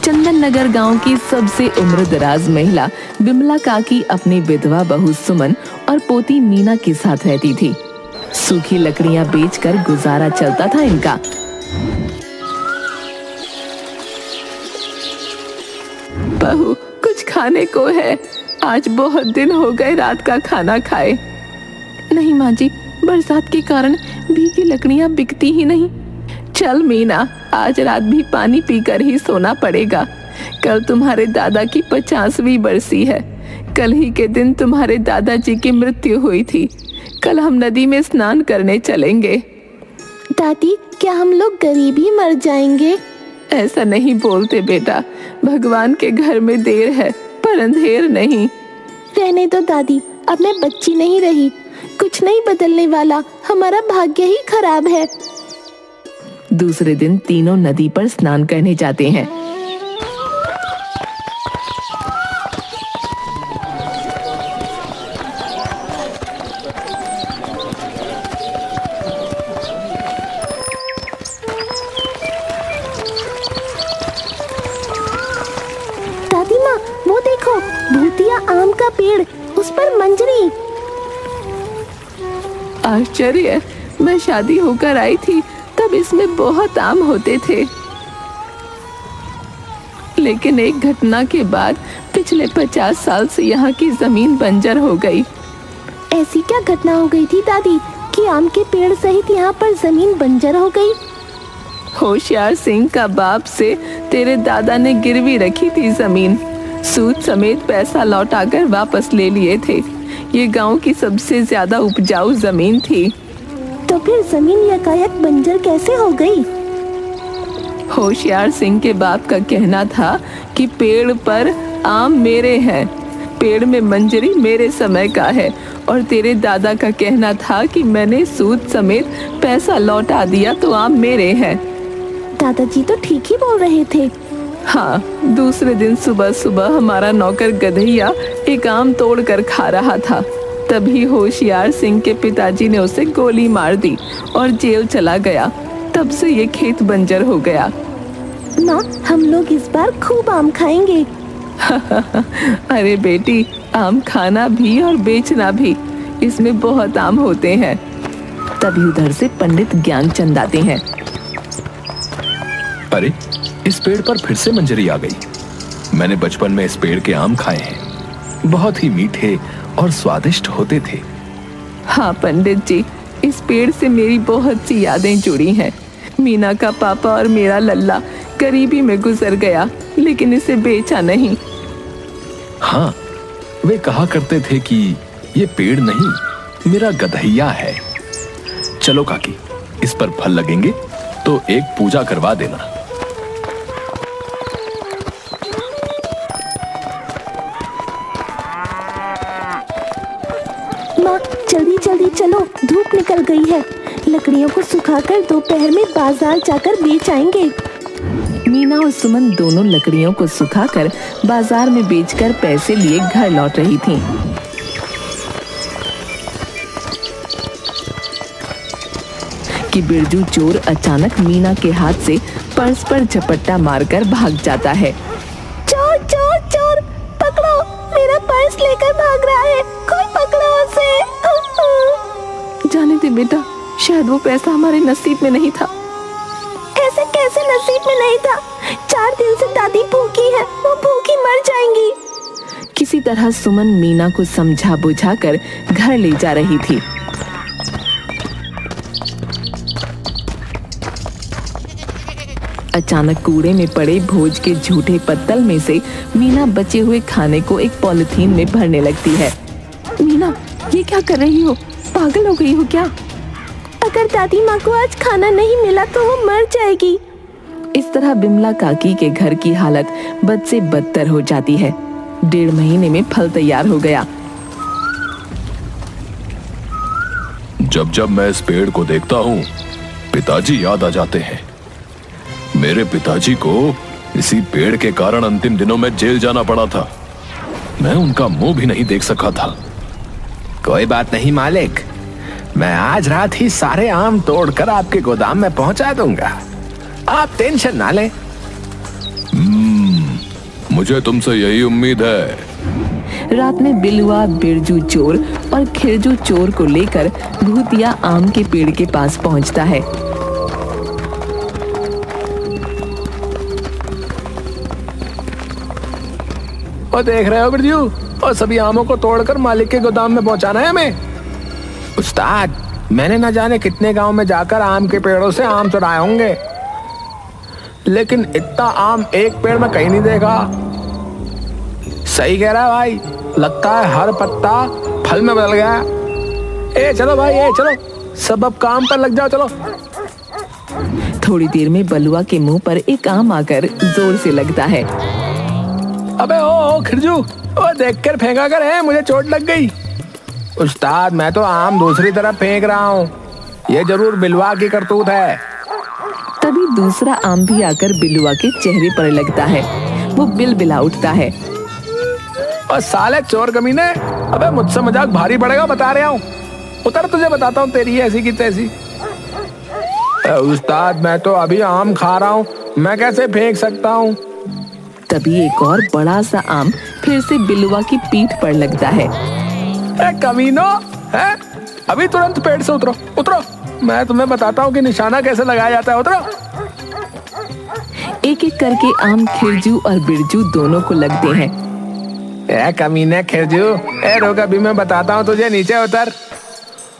चंदन नगर गांव की सबसे उम्रदराज महिला बिमला काकी अपनी विधवा बहू सुमन और पोती मीना के साथ रहती थी। सूखी लकड़ियां बेचकर गुजारा चलता था इनका। बहू, कुछ खाने को है? आज बहुत दिन हो गए रात का खाना खाए। नहीं माँ जी, बरसात के कारण भीगी लकड़ियां बिकती ही नहीं। चल मीना, आज रात भी पानी पीकर ही सोना पड़ेगा। कल तुम्हारे दादा की 50वीं बरसी है। कल ही के दिन तुम्हारे दादाजी की मृत्यु हुई थी। कल हम नदी में स्नान करने चलेंगे। दादी, क्या हम लोग गरीब ही मर जाएंगे? ऐसा नहीं बोलते बेटा, भगवान के घर में देर है पर अंधेर नहीं। रहने दो दादी, अब मैं बच्ची नहीं रही। कुछ नहीं बदलने वाला, हमारा भाग्य ही खराब है। दूसरे दिन तीनों नदी पर स्नान करने जाते हैं। दादी माँ, वो देखो, भूतिया आम का पेड़, उस पर मंजरी। आश्चर्य, मैं शादी होकर आई थी तब इसमें बहुत आम होते थे, लेकिन एक घटना के बाद पिछले 50 साल से यहाँ की जमीन बंजर हो गई। ऐसी क्या घटना हो गई थी दादी कि आम के पेड़ सहित यहाँ पर जमीन बंजर हो गई? होशियार सिंह का बाप से तेरे दादा ने गिरवी रखी थी जमीन, सूद समेत पैसा लौटाकर वापस ले लिए थे। ये गांव की सबसे ज्यादा उपजाऊ जमीन थी। तो फिर जमीन यकायक बंजर कैसे हो गई? होशियार सिंह के बाप का कहना था कि पेड़ पर आम मेरे हैं, पेड़ में मंजरी मेरे समय का है, और तेरे दादा का कहना था कि मैंने सूद समेत पैसा लौटा दिया तो आम मेरे हैं। दादाजी तो ठीक ही बोल रहे थे। हाँ, दूसरे दिन सुबह सुबह हमारा नौकर गधैया एक आम तोड़ कर खा रहा था। तभी होशियार सिंह के पिताजी ने उसे गोली मार दी और जेल चला गया। तब से ये खेत बंजर हो गया। माँ, हम लोग इस बार खूब आम खाएंगे। अरे बेटी, आम खाना भी और बेचना भी, इसमें बहुत आम होते हैं। तभी उधर से पंडित ज्ञानचंद आते हैं। अरे, इस पेड़ पर फिर से मंजरी आ गई। मैंने बचपन में इस पेड़ के आम खाए हैं, बहुत ही मीठे और स्वादिष्ट होते थे। हाँ पंडित जी, इस पेड़ से मेरी बहुत सी यादें जुड़ी हैं। मीना का पापा और मेरा लल्ला गरीबी में गुजर गया, लेकिन इसे बेचा नहीं। हाँ, वे कहा करते थे कि ये पेड़ नहीं, मेरा गधैया है। चलो काकी, इस पर फल लगेंगे तो एक पूजा करवा देना। माँ, जल्दी जल्दी चलो, धूप निकल गई है। लकड़ियों को सुखाकर दोपहर में बाजार जाकर बेच आएंगे। मीना और सुमन दोनों लकड़ियों को सुखाकर बाजार में बेचकर पैसे लिए घर लौट रही थीं। कि बिरजू चोर अचानक मीना के हाथ से पर्स पर झपट्टा मारकर भाग जाता है। चोर चोर चोर, पकड़ो, मेरा पर्स लेकर भाग रहा है, कोई पकड़ो उसे। जाने दे बेटा, शायद वो पैसा हमारे नसीब में नहीं था। ऐसे कैसे नसीब में नहीं था? 4 दिन से दादी भूखी है, वो भूखी मर जाएंगी। किसी तरह सुमन मीना को समझा बुझाकर घर ले जा रही थी। अचानक कूड़े में पड़े भोज के झूठे पत्तल में से मीना बचे हुए खाने को एक पॉलिथीन में भरने लगती है। मीना, ये क्या कर रही हो? पागल हो गई हो क्या? अगर दादी माँ को आज खाना नहीं मिला तो वो मर जाएगी। इस तरह बिमला काकी के घर की हालत बद से बदतर हो जाती है। 1.5 महीने में फल तैयार हो गया। जब जब मैं इस पेड़ को देखता हूँ, पिताजी याद आ जाते हैं। मेरे पिताजी को इसी पेड़ के कारण अंतिम दिनों में जेल जाना पड़ा था। मैं उनका मुंह भी नहीं देख सका था। कोई बात नहीं मालिक, मैं आज रात ही सारे आम तोड़कर आपके गोदाम में पहुंचा दूंगा, आप टेंशन ना लें। मुझे तुमसे यही उम्मीद है। रात में बिलुआ बिरजू चोर और खिरजू चोर को लेकर भूतिया आम के पेड़ के पास पहुंचता है। और देख रहे हो बिरजू, और सभी आमों को तोड़कर मालिक के गोदाम में पहुंचाना है हमें। उस्ताद, मैंने न जाने कितने गांव में जाकर आम के पेड़ों से आम चुराए होंगे, लेकिन इतना आम एक पेड़ में कहीं नहीं देखा। सही कह रहा है भाई, लगता है हर पत्ता फल में बदल गया। ए चलो भाई, ए चलो, सब अब काम पर लग जाओ, चलो। थोड़ी देर में बलुआ के मुंह पर एक आम आकर जोर से लगता है। अबे ओ खिरजू, ओ देख कर फेंका कर, है मुझे चोट लग गई। उस्ताद, मैं तो आम दूसरी तरफ फेंक रहा हूँ, ये जरूर बिलवा की करतूत है। तभी दूसरा आम भी आकर बिलुआ के चेहरे पर लगता है। वो बिलबिला उठता है। और साले चोर कमीने, अबे मुझसे मजाक भारी पड़ेगा, बता रहा हूँ। उतर, तुझे बताता हूँ तेरी ऐसी की तैसी। उस्ताद, मैं तो अभी आम खा रहा हूँ, मैं कैसे फेंक सकता हूँ। तभी एक और बड़ा सा आम फिर से बिलुआ की पीठ पर लगता है। कमीनो, है अभी तुरंत पेड़ से उतरो, उतरो, मैं तुम्हें बताता हूँ कि निशाना कैसे लगाया जाता है, उतरो। एक एक करके आम खिरजू और बिरजू दोनों को लगते हैं। ए कमीने खिरजू, ए रुक, अभी मैं बताता हूँ तुझे, नीचे उतर।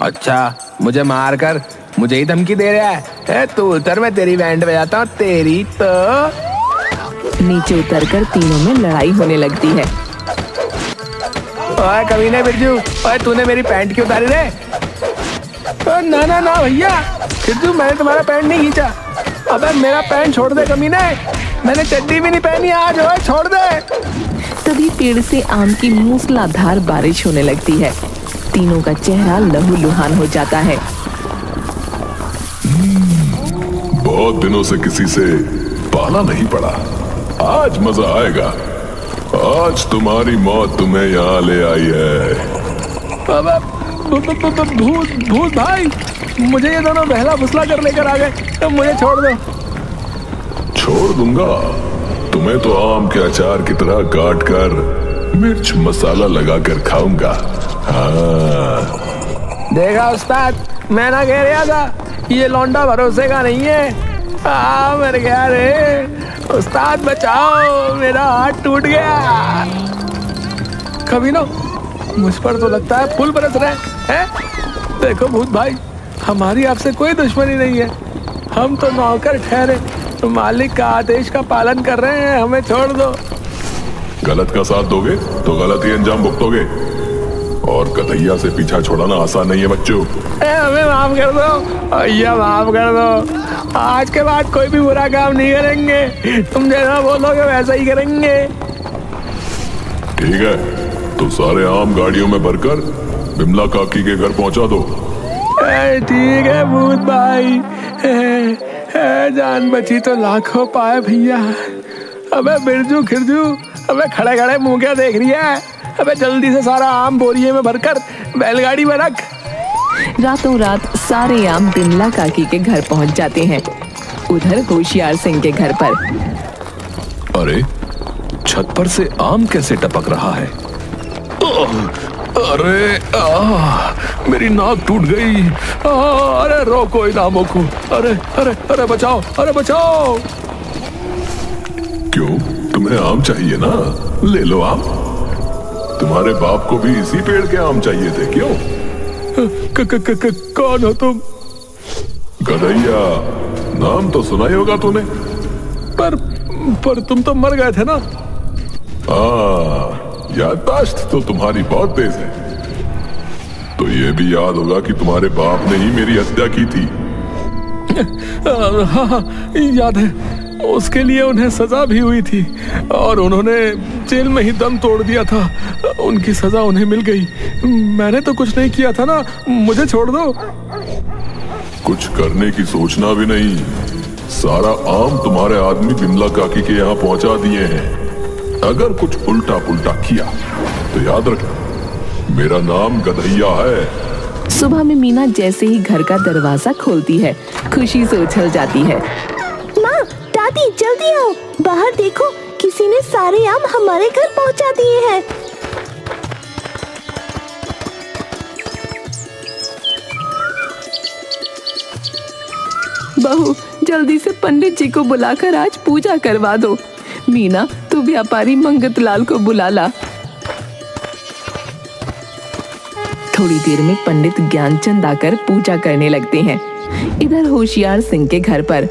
अच्छा, मुझे मार कर मुझे ही धमकी दे रहा है? तू उतर, मैं तेरी बैंड बजाता हूँ, तेरी तो। नीचे उतरकर तीनों में लड़ाई होने लगती है। ओए कमीने बिरजू, ओए तूने मेरी पैंट क्यों उतारी रे? ना ना ना भैया, खिरजू, मैंने तुम्हारा पैंट नहीं खींचा। अबे मेरा पैंट छोड़ दे कमीने, मैंने चड्डी भी नहीं पहनी आज, ओए छोड़ दे। तभी पेड़ से आम की मूसलाधार बारिश होने लगती है। तीनों का चेहरा लहूलुहान हो जाता है। बहुत दिनों से किसी से पाला नहीं पड़ा, आज मजा आएगा। आज तुम्हारी मौत तुम्हें यहाँ ले आई है। भूत भूत भाई, मुझे ये दोनों बहला फुसला कर लेकर आ गए, तो मुझे छोड़ दो। छोड़ दूंगा, तुम्हें तो आम के अचार की तरह काट कर मिर्च मसाला लगाकर खाऊंगा। हाँ। देखा उस्ताद, मैं ना कह रहा था, ये लौंडा भरोसे का नहीं है। मर गया रे उस्ताद, बचाओ, मेरा हाथ टूट गया। कमीनो, मुझ पर तो लगता है फूल बरस रहे हैं। देखो भूत भाई, हमारी आपसे कोई दुश्मनी नहीं है, हम तो नौकर ठहरे, तो मालिक का आदेश का पालन कर रहे हैं, हमें छोड़ दो। गलत का साथ दोगे तो गलत ही अंजाम भुगतोगे, और गधैया से पीछा छुड़ाना आसान नहीं है बच्चों। हमें माफ कर दो भैया, माफ कर दो, आज के बाद कोई भी बुरा काम नहीं करेंगे, तुम जैसा बोलोगे वैसा ही करेंगे। ठीक है, तो सारे आम गाड़ियों में भरकर बिमला काकी के घर पहुंचा दो। ठीक है भूत भाई, जान बची तो लाखों पाए भैया। अबे बिरजू खिरजू, अबे खड़े खड़े मुंह क्या देख रही है? अबे जल्दी से सारा आम बोरिये में भरकर बैलगाड़ी में रख। रातों रात सारे आम बिमला काकी के घर पहुंच जाते हैं। उधर होशियार सिंह के घर पर। अरे, छत पर से आम कैसे टपक रहा है? अरे मेरी नाक टूट गई। अरे रोको इन आमों को, अरे अरे अरे बचाओ, अरे बचाओ। क्यों, तुम्हें आम चाहिए ना? ले लो आम। तुम्हारे बाप को भी इसी पेड़ के आम चाहिए थे, क्यों? कौन हो तुम? गधैया, नाम तो सुना ही होगा तूने। पर तुम तो मर गए थे ना? याददाश्त तो तुम्हारी बहुत तेज है। तो ये भी याद होगा कि तुम्हारे बाप ने ही मेरी हत्या की थी। हाँ, याद है। उसके लिए उन्हें सजा भी हुई थी और उन्होंने जेल में ही दम तोड़ दिया था। उनकी सजा उन्हें मिल गई। मैंने तो कुछ नहीं किया था ना, मुझे छोड़ दो। कुछ करने की सोचना भी नहीं। सारा आम तुम्हारे आदमी बिमला काकी के यहाँ पहुंचा दिए हैं। अगर कुछ उल्टा पुल्टा किया तो याद रखना, मेरा नाम गधैया है। सुबह में मीना जैसे ही घर का दरवाजा खोलती है, खुशी से उछल जाती है। माँ, दादी, जल्दी आओ, बाहर देखो, किसी ने सारे आम हमारे घर पहुंचा दिए हैं। बहू, जल्दी से पंडित जी को बुलाकर आज पूजा करवा दो। मीना, तू व्यापारी मंगत लाल को बुला ला। थोड़ी देर में पंडित ज्ञानचंद आकर पूजा करने लगते हैं। इधर होशियार सिंह के घर पर।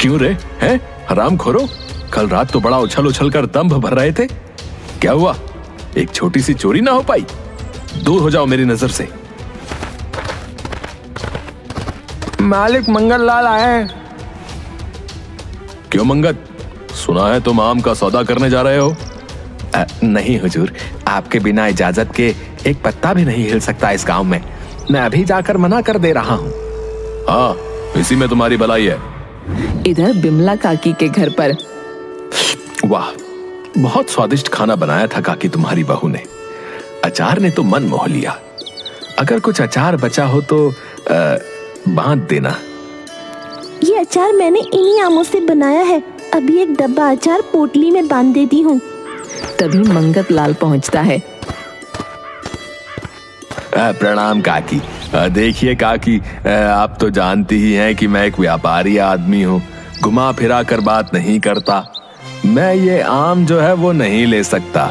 क्यों रे, हैं? हरामखोरो, कल रात तो बड़ा उछल उछल कर दंभ भर रहे थे। क्या हुआ? एक छोटी सी चोरी ना हो पाई? दूर हो जाओ मेरी नजर से। मालिक मंगल लाल आए हैं। क्यों मंगत, सुना है तुम आम का सौदा करने जा रहे हो? नहीं हुजूर, आपके बिना इजाजत के एक पत्ता भी नहीं हिल सकता इस गांव में। मैं अभी जाकर मना कर दे रहा हूँ। हाँ, इसी में तुम्हारी भलाई है। इधर बिमला काकी के घर पर। वाह, बहुत स्वादिष्ट खाना बनाया था काकी तुम्हारी बहू ने। अचार ने तो मन मोह लिया। अगर कुछ अचार बचा हो तो बांध देना। ये अचार मैंने इन्हीं आमों से बनाया है। अभी एक डब्बा अचार पोटली में बांध देती हूँ। तभी मंगत लाल पहुंचता है। प्रणाम काकी। देखिए काकी, आप तो जानती ही हैं कि मैं एक व्यापारी आदमी हूँ, घुमा फिरा कर बात नहीं करता। मैं ये आम जो है वो नहीं ले सकता।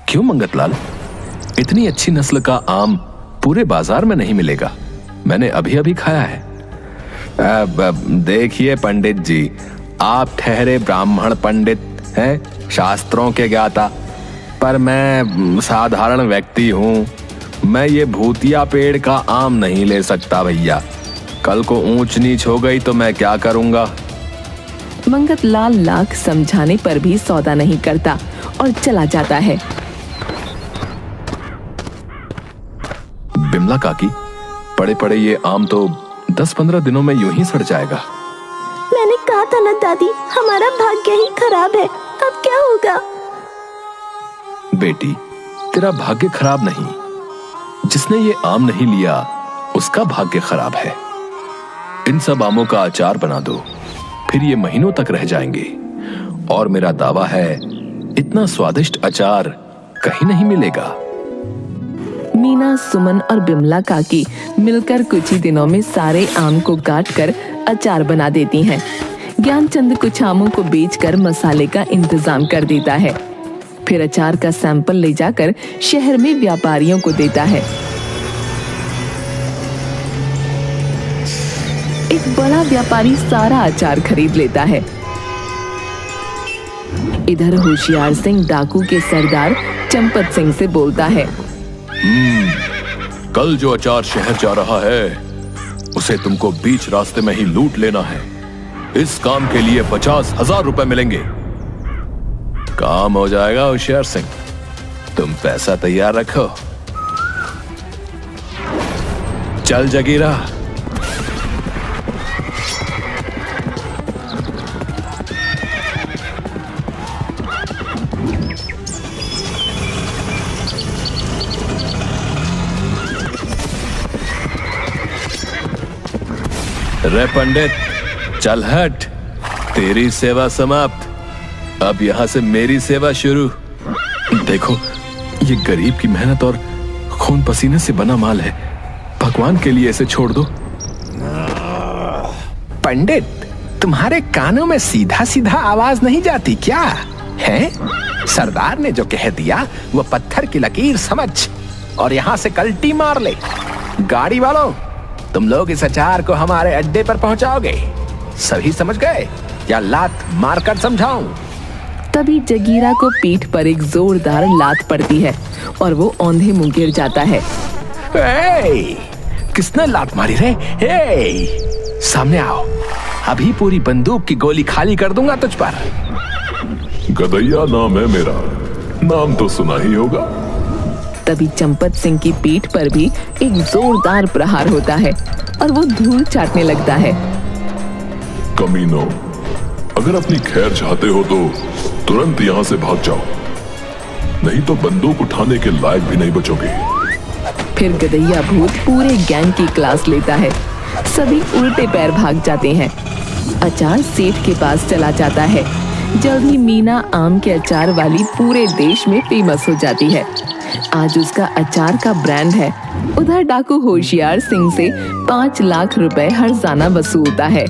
क्यों मंगत लाल, इतनी अच्छी नस्ल का आम पूरे बाजार में नहीं मिलेगा। मैंने अभी अभी खाया है। देखिए पंडित जी, आप ठहरे ब्राह्मण पंडित हैं, शास्त्रों के ज्ञाता, पर मैं साधारण व्यक्ति हूँ। मैं ये भूतिया पेड़ का आम नहीं ले सकता भैया। कल को ऊंच नीच हो गई तो मैं क्या करूँगा? मंगत लाल लाख समझाने पर भी सौदा नहीं करता और चला जाता है। बिमला काकी, पड़े पड़े ये आम तो 10-15 दिनों में यूं ही सड़ जाएगा। मैंने कहा था ना दादी, हमारा भाग्य ही खराब है। अब क्या होगा? बेटी, तेरा भाग्य खराब नहीं, जिसने ये आम नहीं लिया उसका भाग्य खराब है। इन सब आमों का अचार बना दो, फिर ये महीनों तक रह जाएंगे। और मेरा दावा है, इतना स्वादिष्ट अचार कहीं नहीं मिलेगा। मीना, सुमन और बिमला काकी मिलकर कुछ ही दिनों में सारे आम को काटकर अचार बना देती हैं। ज्ञानचंद कुछ आमों को बेचकर मसाले का इंतजाम कर देता है। फिर अचार का सैंपल ले जाकर शहर में व्यापारियों को देता है। एक बड़ा व्यापारी सारा अचार खरीद लेता है। इधर होशियार सिंह डाकू के सरदार चंपत सिंह से बोलता है। कल जो अचार शहर जा रहा है उसे तुमको बीच रास्ते में ही लूट लेना है। इस काम के लिए 50,000 रुपए मिलेंगे। काम हो जाएगा होशियार सिंह, तुम पैसा तैयार रखो। चल जगीरा। रे पंडित, चल हट, तेरी सेवा समाप्त। अब यहां से मेरी सेवा शुरू। देखो, ये गरीब की मेहनत और खून पसीने से बना माल है। भगवान के लिए इसे छोड़ दो। पंडित, तुम्हारे कानों में सीधा सीधा आवाज नहीं जाती क्या है? सरदार ने जो कह दिया वो पत्थर की लकीर समझ और यहाँ से कल्टी मार ले। गाड़ी वालों, तुम लोग इस अचार को हमारे अड्डे पर पहुंचाओगे? सभी समझ गए या लात मारकर समझाऊं? तभी जगीरा को पीठ पर एक जोरदार लात पड़ती है और वो औंधे मुंह गिर जाता है। किसने लात मारी रे? सामने आओ, अभी पूरी बंदूक की गोली खाली कर दूंगा तुझ पर। गदैया नाम है मेरा, नाम तो सुना ही होगा। तभी चंपत सिंह की पीठ पर भी एक जोरदार प्रहार होता है और वो धूल चाटने लगता है। कमीनो, अगर अपनी खैर चाहते हो तो तुरंत यहाँ से भाग जाओ, नहीं तो बंदूक उठाने के लायक भी नहीं बचोगे। फिर गदैया भूत पूरे गैंग की क्लास लेता है। सभी उल्टे पैर भाग जाते हैं। अचार सेठ के पास चला जाता है। जल्द ही मीना आम के अचार वाली पूरे देश में फेमस हो जाती है। आज उसका अचार का ब्रांड है। उधर डाकू होशियार सिंह से 5 लाख रुपए हर्जाना वसूलता है।